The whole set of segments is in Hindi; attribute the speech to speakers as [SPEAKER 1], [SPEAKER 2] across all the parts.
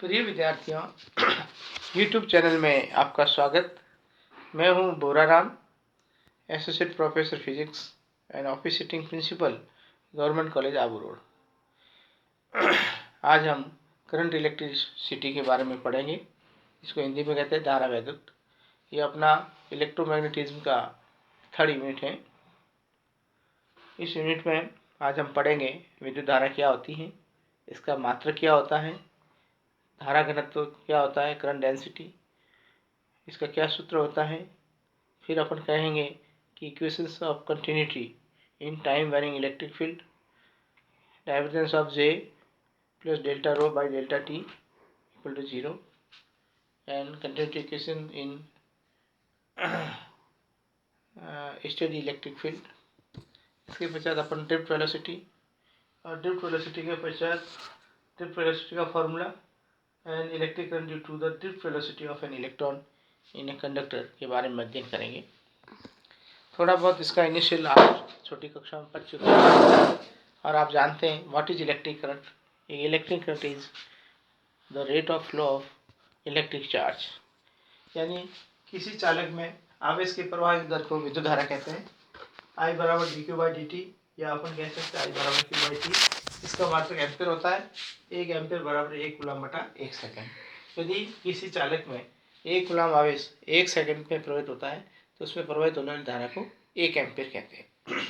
[SPEAKER 1] प्रिय विद्यार्थियों, YouTube चैनल में आपका स्वागत। मैं हूं Bora Ram, associate professor physics and officiating principal, government college Abu Road. आज हम करंट इलेक्ट्रिसिटी के बारे में पढ़ेंगे। इसको हिंदी में कहते हैं धारा वैद्युत। ये अपना इलेक्ट्रोमैग्नेटिज्म का 3rd यूनिट है। इस यूनिट में आज हम पढ़ेंगे विद्युत धारा क्या होती है, इसका मात्रक क्या होता है, धारा घनत्व क्या होता है, करंट डेंसिटी, इसका क्या सूत्र होता है। फिर अपन कहेंगे कि equations of continuity in time varying electric field, divergence of J plus delta rho by delta T equal to 0 and continuity equation in steady electric field. इसके पश्चात अपन ड्रिफ्ट वेलोसिटी, और ड्रिफ्ट वेलोसिटी के पश्चात ड्रिफ्ट वेलोसिटी का formula and electric current due to the drift velocity of an electron in a conductor के बारे में अध्ययन करेंगे। थोड़ा बहुत इसका इनिशियल आप छोटी कक्षा में पढ़ चुके हैं और आप जानते हैं what is electric current. Electric current is the rate of flow of electric charge, यानी किसी चालक में आवेश के प्रवाह की दर को विद्युत धारा कहते हैं। I बराबर dq बाई dt, या अपन कह सकते हैं I बराबर q बाई t। इसका मात्रक एम्पेयर होता है। 1 एम्पेयर बराबर 1 कूलम बटा 1 सेकंड। यदि किसी चालक में 1 कूलम आवेश 1 सेकंड में प्रवाहित होता है तो उसमें प्रवाहित होने वाली धारा को 1 एम्पेयर कहते हैं।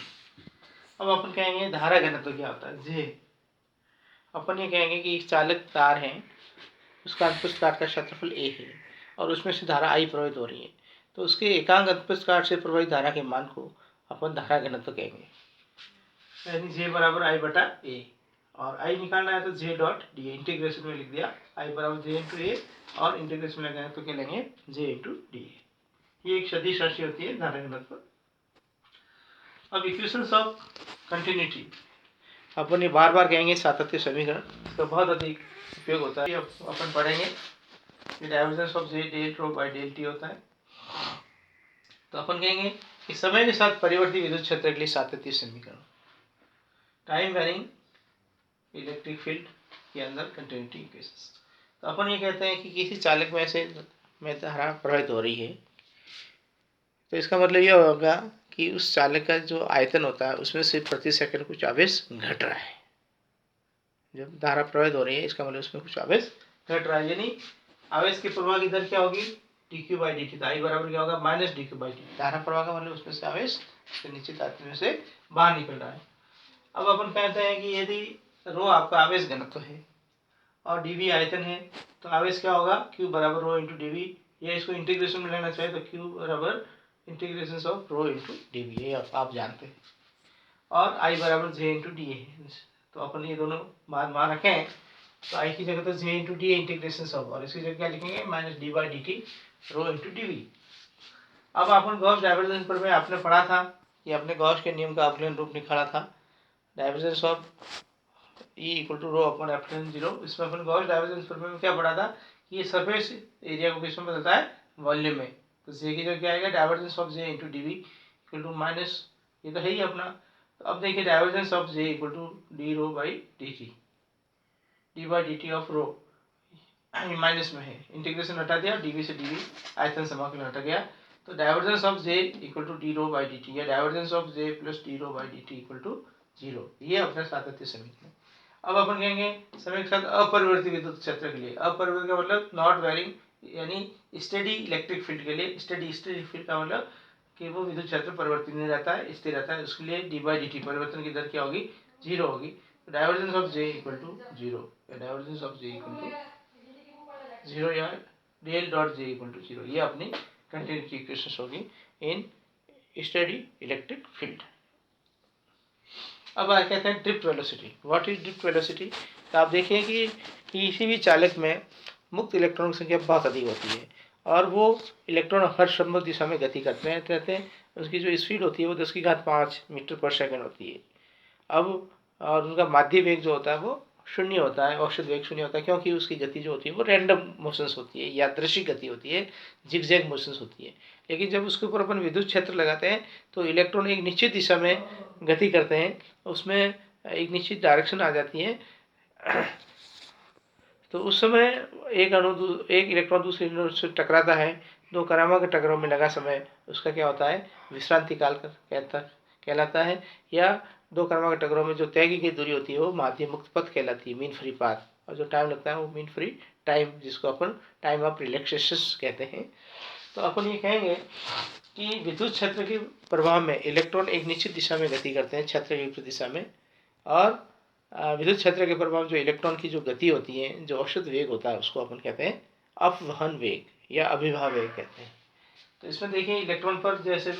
[SPEAKER 1] अब अपन कहेंगे धारा घनत्व क्या होता है, जे। अपन ये कहेंगे कि एक चालक तार है, उसका अंतस्थ काट का क्षेत्रफल a है और उसमें से धारा I प्रवाहित हो रही है, तो उसके एकांक अंतस्थ काट से प्रवाहित धारा के मान को अपन धारा घनत्व कहेंगे। यानी जे बराबर I बटा a, और I निकालना है तो जे डॉट डी, इंटीग्रेशन में लिख दिया I बराबर जे इंटू ए, और इंटीग्रेशन में लगाए तो क्या लेंगे जे इंटू डी। ये एक सदिश राशि होती है धारा घनत्व। अब इक्वेशंस ऑफ कंटिन्यूटी अपन ये बार बार कहेंगे सातत्य समीकरण, इसका बहुत अधिक उपयोग होता है। अपन पढ़ेंगे divergence of J del rho by del T होता है। तो अपन कहेंगे कि समय के साथ परिवर्ती विद्युत क्षेत्र के लिए सातत्य समीकरण, टाइम वैरिंग इलेक्ट्रिक फील्ड के अंदर कंटिन्यूटी इक्वेशंस। तो अपन ये कहते हैं कि किसी चालक में से धारा प्रवाहित हो रही है, तो इसका मतलब यह होगा कि उस चालक का जो आयतन होता है उसमें से प्रति सेकंड कुछ आवेश घट रहा है। जब धारा प्रवाहित हो रही है इसका मतलब उसमें कुछ आवेश घट रहा है, यानी आवेश के प्रवाह की दर क्या होगी dq बाई dt। तो I बराबर क्या होगा माइनस dq बाई dt। धारा प्रवाह का मतलब उसमें से आवेश निश्चित आयतन से बाहर निकल रहा है। अब अपन कहते हैं कि यदि रो आपका आवेश घनत्व है और dv आयतन है, तो आवेश क्या होगा q बराबर रो इंटू dv, या इसको इंटीग्रेशन में लेना चाहिए तो q बराबर integration of rho into dv, ये आप जानते हैं। और I बराबर जे इंटू डी है, तो अपन ये दोनों मान रखें तो I की जगह तो J into D integration of, और इसकी जगह क्या लिखेंगे minus D by D T rho into DV. अब अपन गॉस डाइवर्जेंस पर में आपने पढ़ा था कि अपने गॉस के नियम का अवकलन रूप निकाला था, divergence of E equal to rho upon epsilon 0। इसमें अपन गॉस डाइवर्जेंस पर में क्या पढ़ा था कि ये सरफेस एरिया को किसमें बदलता है, वॉल्यूम में। तो जे की जगह क्या आएगा divergence of J into D V equal to minus, ये तो है ही अपना। तो अब देखिए divergence of J equal to D rho by D T, D by D T of rho minus में है, इंटीग्रेशन हटा दिया, डीवी से डीवी आयतन समाकलन हटा गया। तो divergence of J equal to D rho by D T, या divergence of J plus D rho by D T equal to 0। ये अपना सातत्य समीकरण। अब अपन कहेंगे समय के साथ अपरिवर्ती विद्युत क्षेत्र के लिए, अपरिवर्ती का मतलब नॉट वेरिंग, यानी स्टेडी इलेक्ट्रिक फील्ड के लिए, स्टेडी फील्ड का मतलब कि वो विद्युत क्षेत्र परिवर्तित नहीं रहता है, स्थिर रहता है, उसके लिए डी बाई डी टी परिवर्तन की दर क्या होगी 0 होगी। Divergence of J equal to 0, divergence of J equal to 0, या del dot J equal to 0। ये अपनी कंटिन्यूटी इक्वेशन होगी इन स्टेडी इलेक्ट्रिक फील्ड। अब कहते हैं drift velocity. What is drift velocity? तो आप देखिए कि किसी भी चालक में मुक्त इलेक्ट्रॉन की संख्या बहुत अधिक होती है और वो इलेक्ट्रॉन हर संभव दिशा में गति करते रहते हैं। उसकी जो स्पीड होती है वो 10⁵ मीटर पर सेकंड होती है। अब और उनका माध्य वेग जो होता है वो 0 होता है, औसत वेग 0 होता है, क्योंकि उसकी गति जो होती है वो रैंडम मोशंस होती है, यादृच्छिक गति होती है, जिगजैग मोशंस होती है। लेकिन जब उसके ऊपर अपन विद्युत क्षेत्र लगाते हैं तो इलेक्ट्रॉन एक निश्चित दिशा में गति करते हैं, उसमें एक निश्चित डायरेक्शन आ जाती है। तो उस समय एक इलेक्ट्रॉन दूसरे इलेक्ट्रॉन से टकराता है, दो करामा के टकराव में लगा समय उसका क्या होता है, विश्रांति काल कहलाता है, या दो करामा के टकराव में जो तय की गई दूरी होती है वो माध्य मुक्त पथ कहलाती है, मीन फ्री पाथ, और जो टाइम लगता है वो मीन फ्री टाइम, जिसको अपन टाइम ऑफ रिलैक्सेशन कहते हैं। तो अपन ये कहेंगे कि विद्युत क्षेत्र के प्रभाव में इलेक्ट्रॉन एक निश्चित दिशा में गति करते हैं, क्षेत्र की विपरीत दिशा में, और विद्युत क्षेत्र के प्रभाव जो इलेक्ट्रॉन की जो गति होती है, जो औसत वेग होता है, उसको अपन कहते हैं अपवहन वेग या अभिभाव वेग कहते हैं। तो इसमें देखिए इलेक्ट्रॉन पर जैसे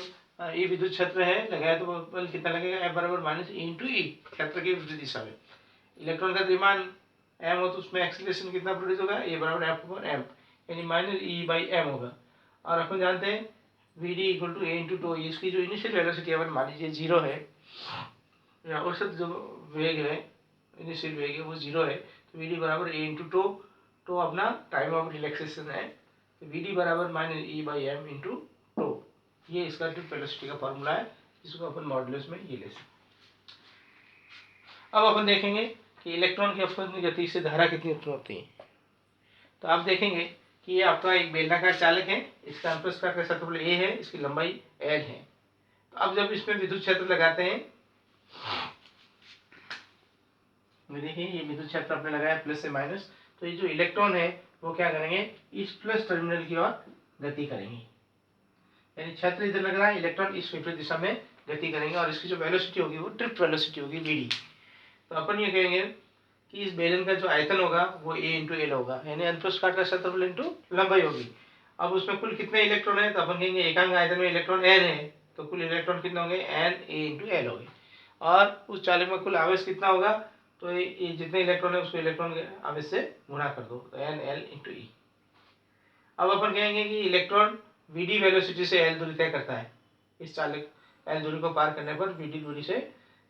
[SPEAKER 1] ये विद्युत क्षेत्र है लगाया तो बल कितना लगेगा, F बराबर माइनस E इंटू ई, क्षेत्र की विपरीत दिशा में इलेक्ट्रॉन का द्रव्यमान m हो तो उसमें एक्सीलरेशन कितना प्रोड्यूस होगा, ए बराबर F/m, यानी माइनस E/m होगा। और अपन जानते हैं Vd equal to A into tau, इसकी जो इनिशियल वेलोसिटी अपन मान लीजिए 0 है, या औसत जो वेग है, इनिशियल वेग है वो 0 है, तो Vd बराबर ए इंटू टो, टो अपना टाइम ऑफ रिलैक्सेशन है, तो Vd बराबर माइनस E/m इंटू टो, ये इसका ड्रिफ्ट वेलोसिटी का फॉर्मूला है, जिसको अपन मॉडुलस में ये ले सकते हैं। अब अपन देखेंगे कि इलेक्ट्रॉन की अपवर्तनीय गति से धारा कितनी उत्पन्न होती है। तो आप देखेंगे कि ये आपका एक बेलनाकार चालक है, इसका अंतःस्कार का क्षेत्रफल a है, इसकी लंबाई l है। तो अब जब इसमें विद्युत क्षेत्र लगाते हैं, देखिए ये विद्युत क्षेत्र आपने लगाया प्लस से माइनस, तो ये जो इलेक्ट्रॉन है वो क्या करेंगे, इस प्लस टर्मिनल की ओर गति करेंगे, यानी क्षेत्र इधर लग रहा है, इलेक्ट्रॉन इस विपरीत दिशा में गति करेंगे, और इसकी जो वेलोसिटी होगी वो ड्रिफ्ट वेलोसिटी होगी Vd। तो अपन ये कहेंगे कि इस बेलन का जो आयतन होगा वो a इंटू एल होगा, यानी अंतःस्कार का क्षेत्रफल इंटू लंबाई होगी। अब उसमें कुल कितने इलेक्ट्रॉन है, तो अपन कहेंगे एकांक आयतन में इलेक्ट्रॉन n है, तो कुल इलेक्ट्रॉन कितने होंगे, n a इंटू एल होंगे। और उस चालक में कुल आवेश कितना होगा, तो ये जितने इलेक्ट्रॉन है उसको इलेक्ट्रॉन के आवेश से गुणा कर दो, तो n l इंटू ई। अब अपन कहेंगे कि इलेक्ट्रॉन Vd वेलोसिटी से l दूरी तय करता है, इस चालक l दूरी को पार करने पर Vd दूरी से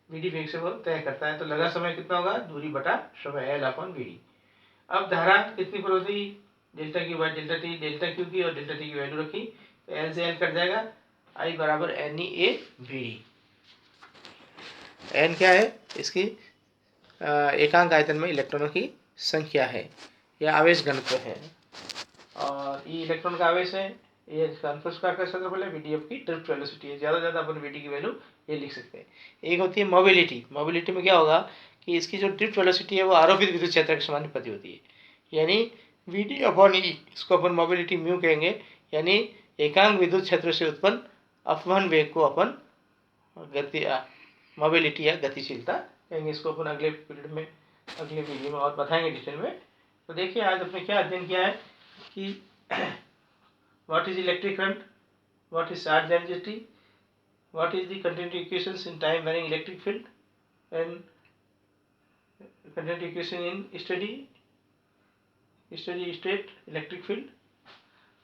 [SPEAKER 1] Vd वेग से वो तय करता है, तो लगा समय कितना होगा, दूरी बटा समय l अपॉन Vd। अब धारा कितनी प्रवृत्ति, delta Q by delta T, delta Q की और डेल्टा टी की वैल्यू रखी, तो l से l कट जाएगा, I बराबर NeA Vd। n क्या है, इसकी एकांक आयतन में इलेक्ट्रॉनों की संख्या है, यह आवेश घनत्व है, और ये इलेक्ट्रॉन का आवेश है, ये अंतःस्कार का क्षेत्रफल है, Vdf की ड्रिफ्ट वेलोसिटी है। ज़्यादा से ज़्यादा अपन Vd की वैल्यू ये लिख सकते हैं। एक होती है मोबिलिटी, मोबिलिटी में क्या होगा कि इसकी जो ड्रिफ्ट वेलोसिटी है वो आरोपित विद्युत क्षेत्र के समानुपाती होती है, यानी Vd अपॉन ई, इसको अपन मोबिलिटी म्यू कहेंगे, यानी एकांक विद्युत क्षेत्र से उत्पन्न अपवहन वेग को अपन गति मोबिलिटी या गतिशीलता कहेंगे। इसको अपन अगले पीरियड में, अगले वीडियो में और बताएंगे डिटेल में। तो देखिए आज अपने क्या अध्ययन किया है कि what is electric current, what is charge density, what is the continuity equations in time varying electric field, and continuity equation in steady state electric field,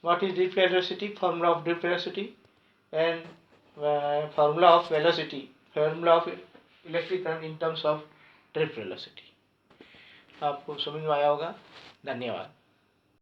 [SPEAKER 1] what is drift velocity, formula of drift velocity, and formula of velocity, formula of electric current in terms of drift velocity। आपको समझ में आया होगा। धन्यवाद।